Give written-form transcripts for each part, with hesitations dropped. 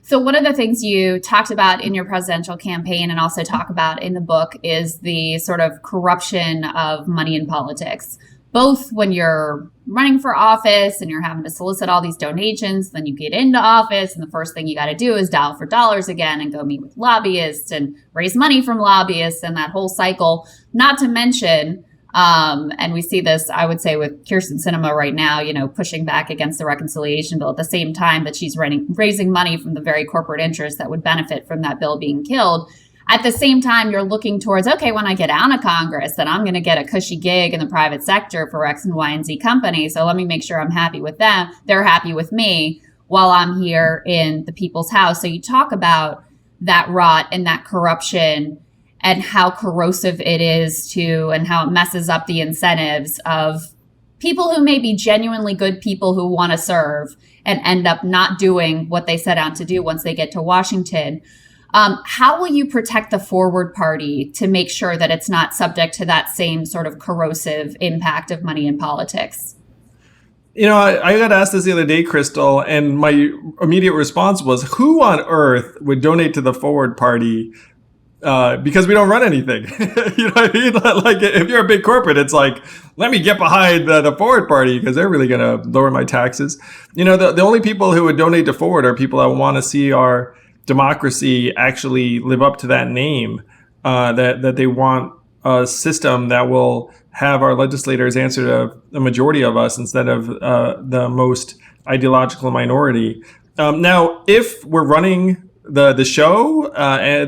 So one of the things you talked about in your presidential campaign and also talk about in the book is the sort of corruption of money in politics, both when you're running for office and you're having to solicit all these donations, then you get into office and the first thing you got to do is dial for dollars again and go meet with lobbyists and raise money from lobbyists and that whole cycle, not to mention and we see this, I would say, with Kirsten Sinema right now, pushing back against the reconciliation bill at the same time that she's raising money from the very corporate interests that would benefit from that bill being killed. At the same time, you're looking towards, okay, when I get out of Congress, then I'm going to get a cushy gig in the private sector for X and Y and Z company. So let me make sure I'm happy with them. They're happy with me while I'm here in the people's house. So you talk about that rot and that corruption and how corrosive it is and how it messes up the incentives of people who may be genuinely good people who want to serve and end up not doing what they set out to do once they get to Washington. How will you protect the Forward Party to make sure that it's not subject to that same sort of corrosive impact of money in politics? I got asked this the other day, Krystal, and my immediate response was, who on earth would donate to the Forward Party because we don't run anything? You know what I mean? Like, if you're a big corporate, it's like, let me get behind the Forward Party because they're really going to lower my taxes. The only people who would donate to Forward are people that want to see our democracy actually live up to that name, that they want a system that will have our legislators answer to the majority of us instead of the most ideological minority. Now, if we're running the show,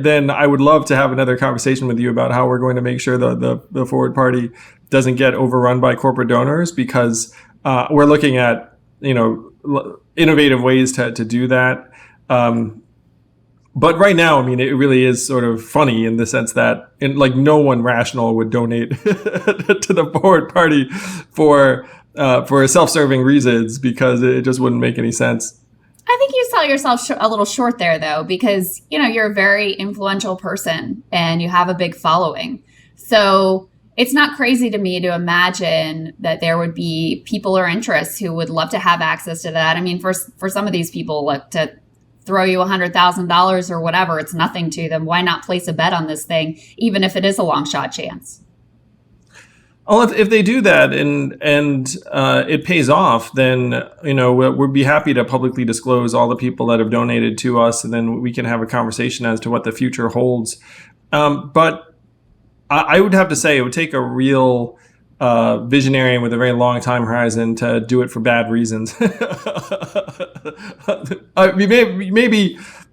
then I would love to have another conversation with you about how we're going to make sure the Forward Party doesn't get overrun by corporate donors, because we're looking at innovative ways to do that. But right now, I mean, it really is sort of funny in the sense that no one rational would donate to the Forward Party for self-serving reasons, because it just wouldn't make any sense. I think you sell yourself a little short there, though, because, you're a very influential person and you have a big following. So it's not crazy to me to imagine that there would be people or interests who would love to have access to that. I mean, for some of these people, to throw you $100,000 or whatever, it's nothing to them. Why not place a bet on this thing, even if it is a long shot chance? Well, if they do that and it pays off, then we'd be happy to publicly disclose all the people that have donated to us, and then we can have a conversation as to what the future holds. But I would have to say it would take a real visionary with a very long time horizon to do it for bad reasons. Maybe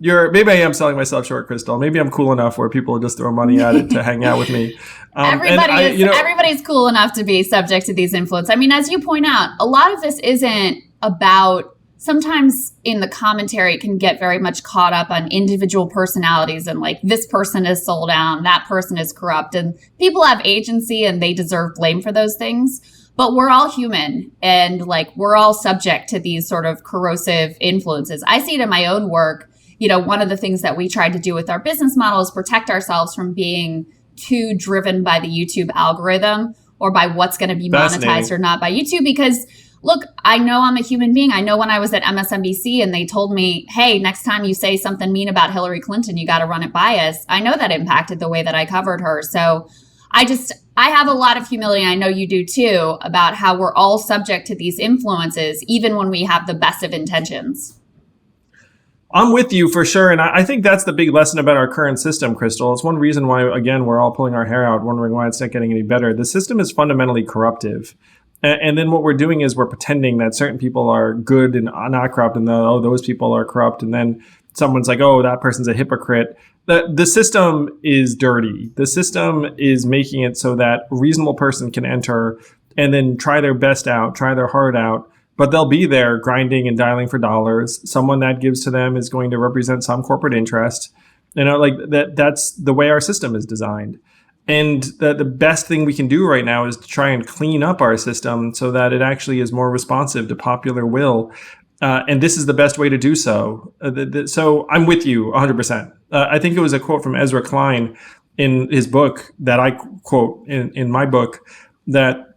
I am selling myself short, Krystal. Maybe I'm cool enough where people just throw money at it to hang out with me. Everybody's cool enough to be subject to these influence. I mean, as you point out, a lot of this isn't about. Sometimes in the commentary, it can get very much caught up on individual personalities and this person is sold out, that person is corrupt, and people have agency and they deserve blame for those things. But we're all human and we're all subject to these sort of corrosive influences. I see it in my own work. One of the things that we tried to do with our business model is protect ourselves from being too driven by the YouTube algorithm or by what's going to be monetized or not by YouTube, because look, I know I'm a human being. I know when I was at MSNBC and they told me, hey, next time you say something mean about Hillary Clinton, you got to run it by us. I know that impacted the way that I covered her. So I have a lot of humility, I know you do too, about how we're all subject to these influences, even when we have the best of intentions. I'm with you for sure. And I think that's the big lesson about our current system, Krystal. It's one reason why, again, we're all pulling our hair out, wondering why it's not getting any better. The system is fundamentally corruptive. And then what we're doing is we're pretending that certain people are good and not corrupt, and those people are corrupt. And then someone's like, oh, that person's a hypocrite. The system is dirty. The system is making it so that a reasonable person can enter and then try their best out, try their heart out, but they'll be there grinding and dialing for dollars. Someone that gives to them is going to represent some corporate interest. That's the way our system is designed. And the best thing we can do right now is to try and clean up our system so that it actually is more responsive to popular will. And this is the best way to do so. So I'm with you 100%. I think it was a quote from Ezra Klein in his book that I quote in my book, that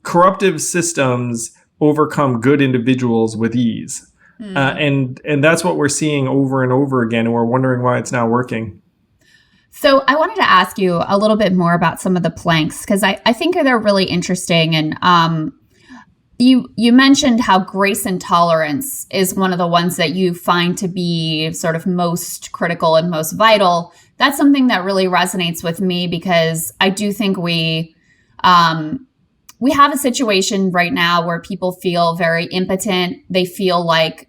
corruptive systems overcome good individuals with ease. And that's what we're seeing over and over again. And we're wondering why it's not working. So I wanted to ask you a little bit more about some of the planks, because I think they're really interesting. And you mentioned how grace and tolerance is one of the ones that you find to be sort of most critical and most vital. That's something that really resonates with me, because I do think we have a situation right now where people feel very impotent. They feel like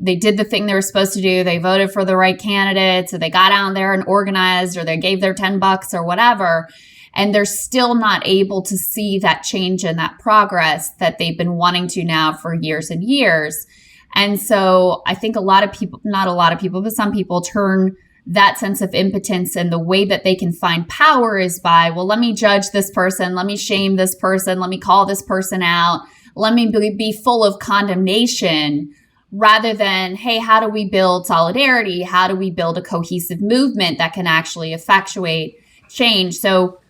they did the thing they were supposed to do. They voted for the right candidate, so they got out there and organized, or they gave their $10 or whatever. And they're still not able to see that change and that progress that they've been wanting to now for years and years. And so I think a lot of people, not a lot of people, but some people turn that sense of impotence, and the way that they can find power is by, well, let me judge this person. Let me shame this person. Let me call this person out. Let me be full of condemnation, rather than, hey, how do we build solidarity? How do we build a cohesive movement that can actually effectuate change? So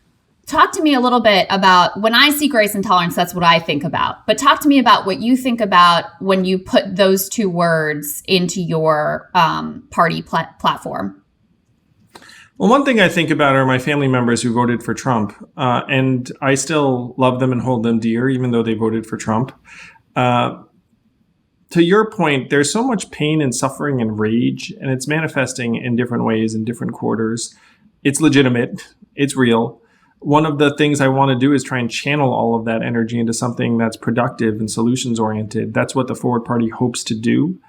talk to me a little bit about, when I see grace and tolerance, that's what I think about. But talk to me about what you think about when you put those two words into your party platform. Well, one thing I think about are my family members who voted for Trump. And I still love them and hold them dear, even though they voted for Trump. To your point, there's so much pain and suffering and rage, and it's manifesting in different ways in different quarters. It's legitimate. It's real. One of the things I want to do is try and channel all of that energy into something that's productive and solutions-oriented. That's what the Forward Party hopes to do.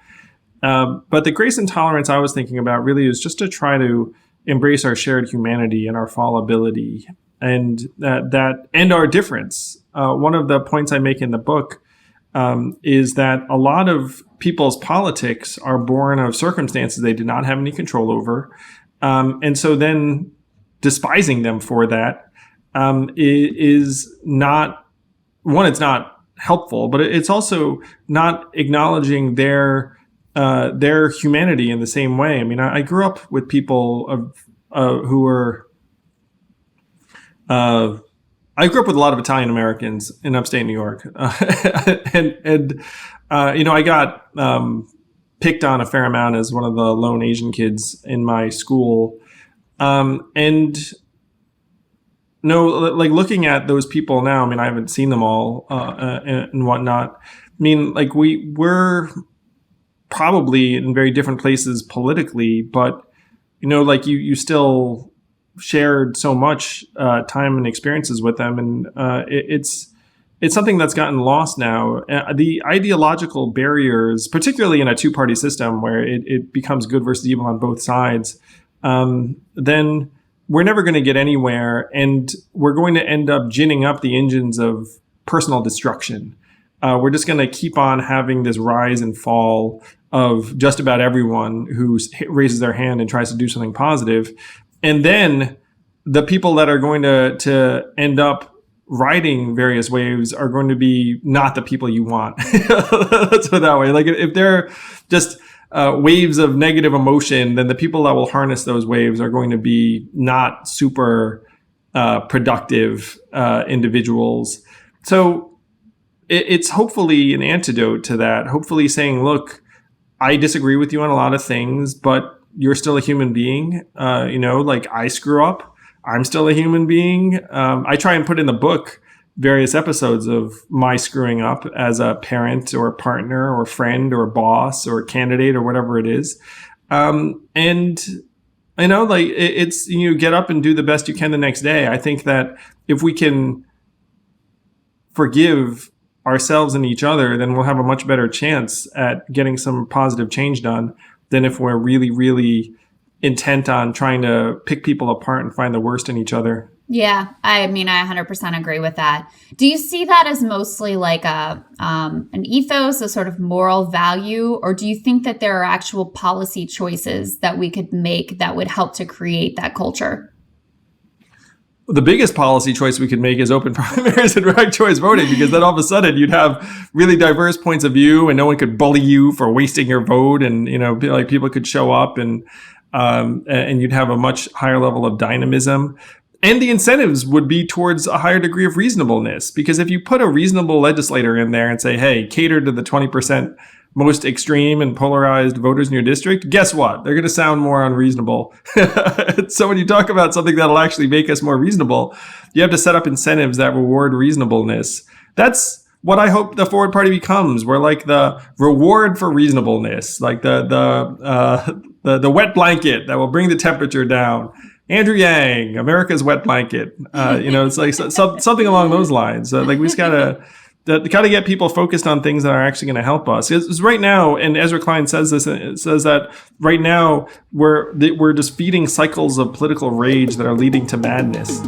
But the grace and tolerance I was thinking about really is just to try to embrace our shared humanity and our fallibility, and that and our difference. One of the points I make in the book is that a lot of people's politics are born of circumstances they did not have any control over. And so then despising them for that is not, one, it's not helpful, but it's also not acknowledging their humanity in the same way. I mean, I grew up with people who were, I grew up with a lot of Italian Americans in upstate New York, and I got picked on a fair amount as one of the lone Asian kids in my school, and no, like looking at those people now. I mean, I haven't seen them all and whatnot. I mean, like we're probably in very different places politically, but like you still shared so much time and experiences with them, and it's something that's gotten lost now. The ideological barriers, particularly in a two-party system where it becomes good versus evil on both sides, then we're never going to get anywhere, and we're going to end up ginning up the engines of personal destruction. We're just going to keep on having this rise and fall of just about everyone who raises their hand and tries to do something positive. And then the people that are going to end up riding various waves are going to be not the people you want. Let's put it that way. Like if they're just waves of negative emotion, then the people that will harness those waves are going to be not super productive individuals. So it's hopefully an antidote to that. Hopefully saying, look, I disagree with you on a lot of things, but you're still a human being. Like I screw up. I'm still a human being. I try and put in the book various episodes of my screwing up as a parent or a partner or a friend or a boss or a candidate or whatever it is. It's, get up and do the best you can the next day. I think that if we can forgive ourselves and each other, then we'll have a much better chance at getting some positive change done than if we're really, really intent on trying to pick people apart and find the worst in each other. Yeah, I mean, I 100% agree with that. Do you see that as mostly like an ethos, a sort of moral value, or do you think that there are actual policy choices that we could make that would help to create that culture? The biggest policy choice we could make is open primaries and ranked choice voting, because then all of a sudden you'd have really diverse points of view and no one could bully you for wasting your vote, and like people could show up and you'd have a much higher level of dynamism. And the incentives would be towards a higher degree of reasonableness, because if you put a reasonable legislator in there and say, hey, cater to the 20% most extreme and polarized voters in your district, guess what? They're going to sound more unreasonable. So when you talk about something that'll actually make us more reasonable, you have to set up incentives that reward reasonableness. That's what I hope the Forward Party becomes. We're like the reward for reasonableness, like the wet blanket that will bring the temperature down. Andrew Yang, America's wet blanket. It's like something along those lines. Like we just gotta get people focused on things that are actually going to help us. Because right now, and Ezra Klein says this, it says that right now we're just feeding cycles of political rage that are leading to madness.